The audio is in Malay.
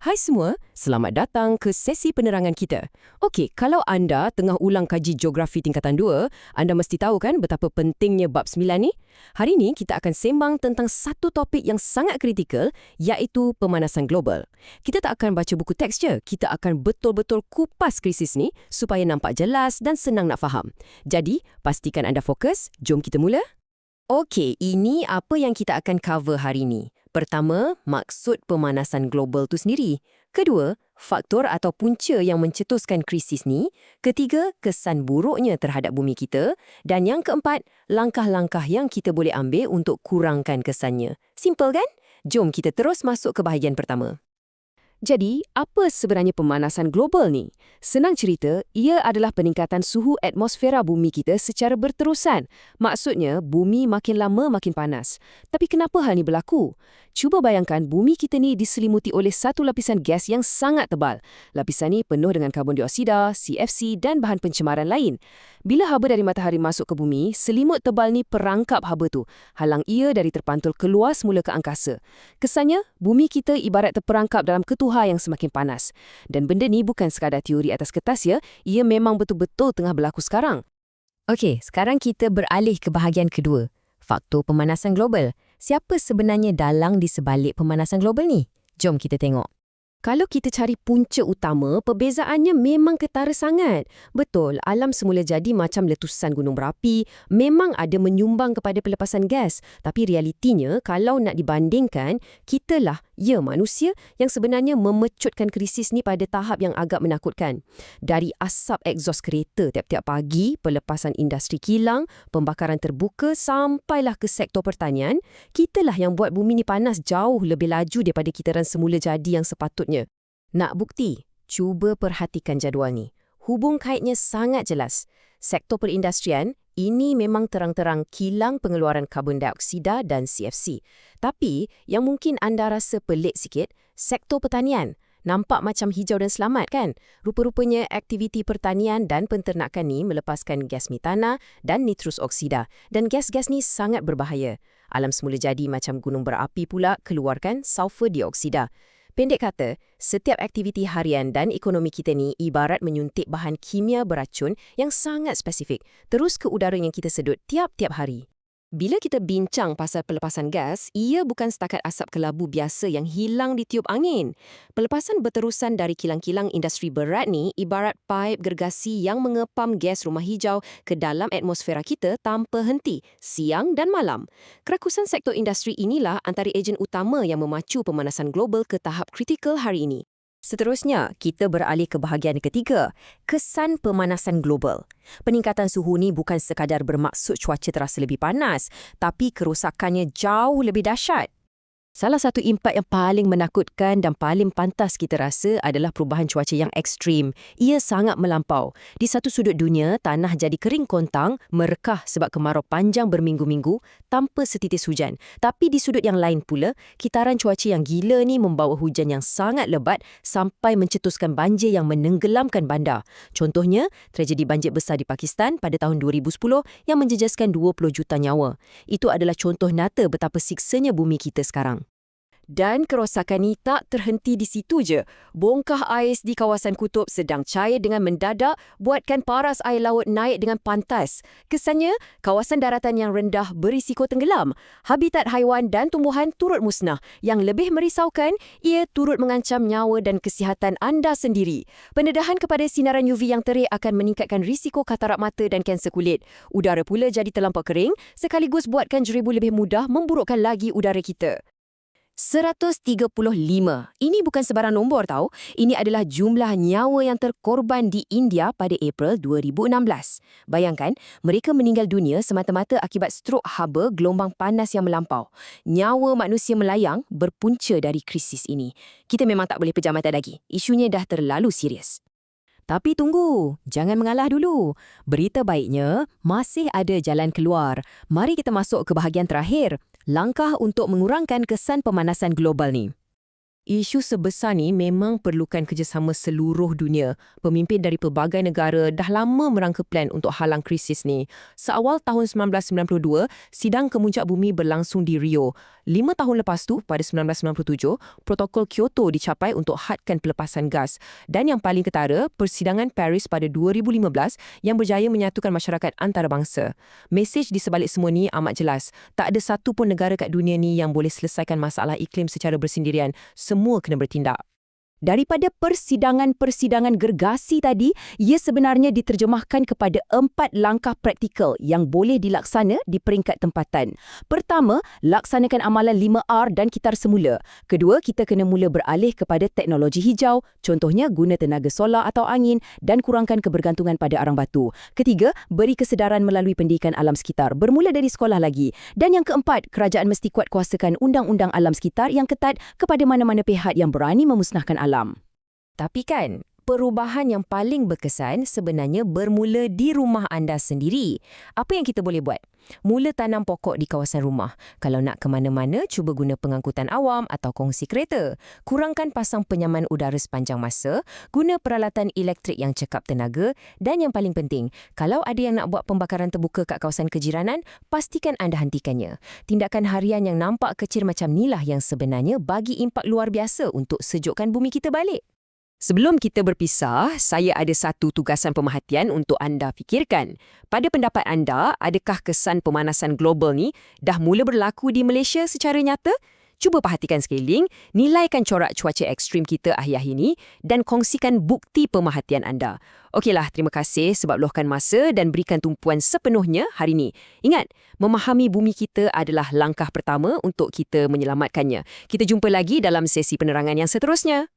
Hai semua, selamat datang ke sesi penerangan kita. Okey, kalau anda tengah ulang kaji geografi tingkatan 2, anda mesti tahu kan betapa pentingnya bab 9 ni? Hari ni kita akan sembang tentang satu topik yang sangat kritikal, iaitu pemanasan global. Kita tak akan baca buku teks je, kita akan betul-betul kupas krisis ni supaya nampak jelas dan senang nak faham. Jadi, pastikan anda fokus, jom kita mula. Okey, ini apa yang kita akan cover hari ni. Pertama, maksud pemanasan global tu sendiri. Kedua, faktor atau punca yang mencetuskan krisis ni. Ketiga, kesan buruknya terhadap bumi kita. Dan yang keempat, langkah-langkah yang kita boleh ambil untuk kurangkan kesannya. Simple kan? Jom kita terus masuk ke bahagian pertama. Jadi, apa sebenarnya pemanasan global ni? Senang cerita, ia adalah peningkatan suhu atmosfera bumi kita secara berterusan. Maksudnya, bumi makin lama makin panas. Tapi kenapa hal ni berlaku? Cuba bayangkan bumi kita ni diselimuti oleh satu lapisan gas yang sangat tebal. Lapisan ni penuh dengan karbon dioksida, CFC dan bahan pencemaran lain. Bila haba dari matahari masuk ke bumi, selimut tebal ni perangkap haba tu, halang ia dari terpantul keluar semula ke angkasa. Kesannya, bumi kita ibarat terperangkap dalam ketuha yang semakin panas. Dan benda ni bukan sekadar teori atas kertas ya, ia memang betul-betul tengah berlaku sekarang. Okey, sekarang kita beralih ke bahagian kedua. Faktor pemanasan global. Siapa sebenarnya dalang di sebalik pemanasan global ni? Jom kita tengok. Kalau kita cari punca utama, perbezaannya memang ketara sangat. Betul, alam semula jadi macam letusan gunung berapi, memang ada menyumbang kepada pelepasan gas. Tapi realitinya, kalau nak dibandingkan, kitalah, ya manusia, yang sebenarnya memecutkan krisis ni pada tahap yang agak menakutkan. Dari asap egzos kereta tiap-tiap pagi, pelepasan industri kilang, pembakaran terbuka, sampailah ke sektor pertanian, kitalah yang buat bumi ni panas jauh lebih laju daripada kitaran semula jadi yang sepatutnya. Nak bukti? Cuba perhatikan jadual ni. Hubung kaitnya sangat jelas. Sektor perindustrian, ini memang terang-terang kilang pengeluaran karbon dioksida dan CFC. Tapi, yang mungkin anda rasa pelik sikit, sektor pertanian. Nampak macam hijau dan selamat kan? Rupa-rupanya aktiviti pertanian dan penternakan ni melepaskan gas metana dan nitrus oksida. Dan gas-gas ni sangat berbahaya. Alam semula jadi macam gunung berapi pula keluarkan sulfur dioksida. Pendek kata, setiap aktiviti harian dan ekonomi kita ni ibarat menyuntik bahan kimia beracun yang sangat spesifik, terus ke udara yang kita sedut tiap-tiap hari. Bila kita bincang pasal pelepasan gas, ia bukan setakat asap kelabu biasa yang hilang ditiup angin. Pelepasan berterusan dari kilang-kilang industri berat ni ibarat paip gergasi yang mengepam gas rumah hijau ke dalam atmosfera kita tanpa henti, siang dan malam. Kerakusan sektor industri inilah antara ejen utama yang memacu pemanasan global ke tahap kritikal hari ini. Seterusnya, kita beralih ke bahagian ketiga, kesan pemanasan global. Peningkatan suhu ni bukan sekadar bermaksud cuaca terasa lebih panas, tapi kerosakannya jauh lebih dahsyat. Salah satu impak yang paling menakutkan dan paling pantas kita rasa adalah perubahan cuaca yang ekstrim. Ia sangat melampau. Di satu sudut dunia, tanah jadi kering kontang, merekah sebab kemarau panjang berminggu-minggu tanpa setitis hujan. Tapi di sudut yang lain pula, kitaran cuaca yang gila ni membawa hujan yang sangat lebat sampai mencetuskan banjir yang menenggelamkan bandar. Contohnya, tragedi banjir besar di Pakistan pada tahun 2010 yang menjejaskan 20 juta nyawa. Itu adalah contoh nyata betapa siksanya bumi kita sekarang. Dan kerosakan ni tak terhenti di situ je. Bongkah ais di kawasan kutub sedang cair dengan mendadak buatkan paras air laut naik dengan pantas. Kesannya, kawasan daratan yang rendah berisiko tenggelam. Habitat haiwan dan tumbuhan turut musnah. Yang lebih merisaukan, ia turut mengancam nyawa dan kesihatan anda sendiri. Pendedahan kepada sinaran UV yang terik akan meningkatkan risiko katarak mata dan kanser kulit. Udara pula jadi terlampau kering, sekaligus buatkan jeribu lebih mudah memburukkan lagi udara kita. 135. Ini bukan sebarang nombor tahu. Ini adalah jumlah nyawa yang terkorban di India pada April 2016. Bayangkan, mereka meninggal dunia semata-mata akibat strok haba gelombang panas yang melampau. Nyawa manusia melayang berpunca dari krisis ini. Kita memang tak boleh pejam mata lagi. Isunya dah terlalu serius. Tapi tunggu, jangan mengalah dulu. Berita baiknya, masih ada jalan keluar. Mari kita masuk ke bahagian terakhir. Langkah untuk mengurangkan kesan pemanasan global ni. Isu sebesar ni memang perlukan kerjasama seluruh dunia. Pemimpin dari pelbagai negara dah lama merangka plan untuk halang krisis ni. Seawal tahun 1992, sidang kemuncak bumi berlangsung di Rio. 5 tahun lepas tu, pada 1997, protokol Kyoto dicapai untuk hadkan pelepasan gas. Dan yang paling ketara, persidangan Paris pada 2015 yang berjaya menyatukan masyarakat antarabangsa. Mesej di sebalik semua ni amat jelas. Tak ada satu pun negara kat dunia ni yang boleh selesaikan masalah iklim secara bersendirian. Semua kena bertindak. Daripada persidangan-persidangan gergasi tadi, ia sebenarnya diterjemahkan kepada 4 langkah praktikal yang boleh dilaksana di peringkat tempatan. Pertama, laksanakan amalan 5R dan kitar semula. Kedua, kita kena mula beralih kepada teknologi hijau, contohnya guna tenaga solar atau angin dan kurangkan kebergantungan pada arang batu. Ketiga, beri kesedaran melalui pendidikan alam sekitar, bermula dari sekolah lagi. Dan yang keempat, kerajaan mesti kuat kuasakan undang-undang alam sekitar yang ketat kepada mana-mana pihak yang berani memusnahkan alam. Tapi kan, perubahan yang paling berkesan sebenarnya bermula di rumah anda sendiri. Apa yang kita boleh buat? Mula tanam pokok di kawasan rumah. Kalau nak ke mana-mana, cuba guna pengangkutan awam atau kongsi kereta. Kurangkan pasang penyaman udara sepanjang masa, guna peralatan elektrik yang cekap tenaga dan yang paling penting, kalau ada yang nak buat pembakaran terbuka kat kawasan kejiranan, pastikan anda hentikannya. Tindakan harian yang nampak kecil macam nilah yang sebenarnya bagi impak luar biasa untuk sejukkan bumi kita balik. Sebelum kita berpisah, saya ada satu tugasan pemerhatian untuk anda fikirkan. Pada pendapat anda, adakah kesan pemanasan global ni dah mula berlaku di Malaysia secara nyata? Cuba perhatikan sekeliling, nilaikan corak cuaca ekstrim kita akhir-akhir ini dan kongsikan bukti pemerhatian anda. Okeylah, terima kasih sebab luahkan masa dan berikan tumpuan sepenuhnya hari ini. Ingat, memahami bumi kita adalah langkah pertama untuk kita menyelamatkannya. Kita jumpa lagi dalam sesi penerangan yang seterusnya.